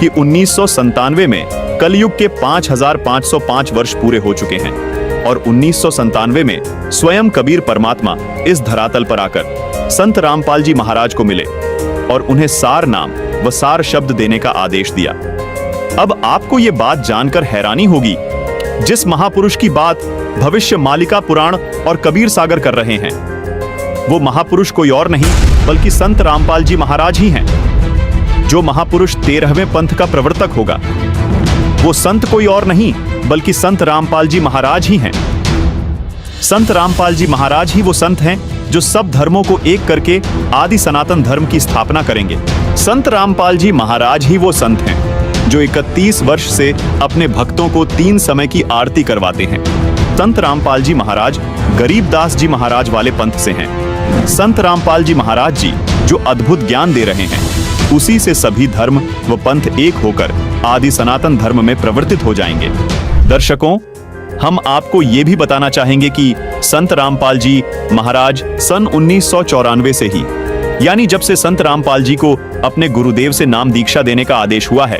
कि 1997 में कलयुग के 5505 वर्ष पूरे हो चुके हैं और 1997 में स्वयं कबीर परमात्मा इस धरातल पर आकर संत रामपाल जी महाराज को मिले और उन्हें सार नाम व सार शब्द देने का आदेश दिया। अब आपको यह बात जानकर हैरानी होगी, जिस महापुरुष की बात भविष्य मालिका पुराण और कबीर सागर कर रहे हैं, वो महापुरुष कोई और नहीं बल्कि संत रामपाल जी महाराज ही हैं। जो महापुरुष 13वें पंथ का प्रवर्तक होगा, वो संत कोई और नहीं बल्कि संत रामपाल जी महाराज ही हैं। संत रामपाल जी महाराज ही वो संत हैं जो सब धर्मों को एक करके आदि सनातन धर्म की स्थापना करेंगे। संत रामपाल जी महाराज ही वो संत हैं जो 31 वर्ष से अपने भक्तों को 3 समय की आरती करवाते हैं। संत रामपाल जी महाराज गरीबदास जी महाराज वाले पंथ से हैं। संत रामपाल जी महाराज जी जो अद्भुत ज्ञान दे रहे हैं, उसी से सभी धर्म व पंथ एक होकर आदि सनातन धर्म में प्रवर्तित हो जाएंगे। दर्शकों, हम आपको ये भी बताना चाहेंगे कि संत रामपाल जी महाराज सन 1994 से ही, यानी जब से संत रामपाल जी को अपने गुरुदेव से नाम दीक्षा देने का आदेश हुआ है,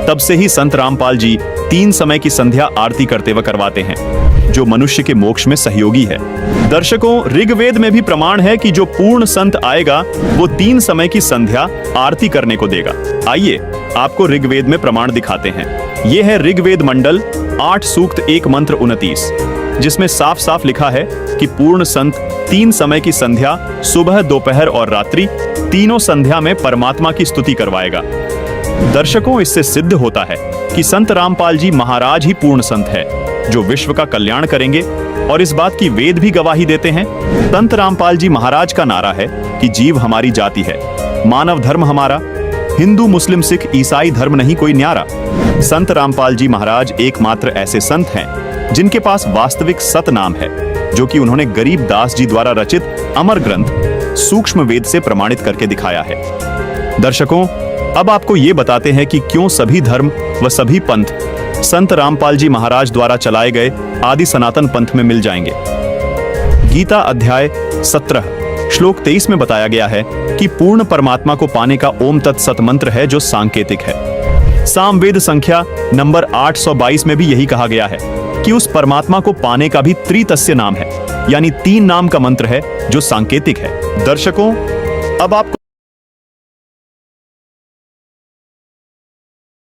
तब से ही संत रामपाल जी 3 समय की संध्या आरती करते व करवाते हैं, जो मनुष्य के मोक्ष में सहयोगी है। दर्शकों, ऋग्वेद में भी प्रमाण है कि जो पूर्ण संत आएगा वो 3 समय की संध्या आरती करने को देगा। आइए आपको ऋग्वेद में प्रमाण दिखाते हैं। यह है ऋग्वेद मंडल 8 सूक्त 1 मंत्र 29, जिसमें साफ साफ लिखा है कि पूर्ण संत 3 समय की संध्या सुबह, दोपहर और रात्रि तीनों संध्या में परमात्मा की स्तुति करवाएगा। दर्शकों, इससे सिद्ध होता है कि संत रामपाल जी महाराज ही पूर्ण संत है जो विश्व का कल्याण करेंगे, और इस बात की वेद भी गवाही देते हैं। संत रामपाल जी महाराज का नारा है कि जीव हमारी जाति है, मानव धर्म हमारा, हिंदू मुस्लिम सिख ईसाई धर्म नहीं कोई न्यारा। संत रामपाल जी महाराज एकमात्र ऐसे संत हैं जिनके पास वास्तविक सत नाम है, जो कि उन्होंने गरीबदास जी द्वारा रचित अमर ग्रंथ सूक्ष्म वेद से प्रमाणित करके दिखाया है। दर्शकों, अब आपको ये बताते हैं कि क्यों सभी धर्म व सभी पंथ संत रामपाल जी महाराज द्वारा चलाए गए आदि सनातन पंथ में मिल जाएंगे। गीता अध्याय 17 श्लोक 23 में बताया गया है कि पूर्ण परमात्मा को पाने का ओम तत्सत मंत्र है जो सांकेतिक है। सामवेद संख्या नंबर 822 में भी यही कहा गया है कि उस परमात्मा को पाने का भी त्रितस्य नाम है, यानी 3 नाम का मंत्र है जो सांकेतिक है। दर्शकों, अब आपको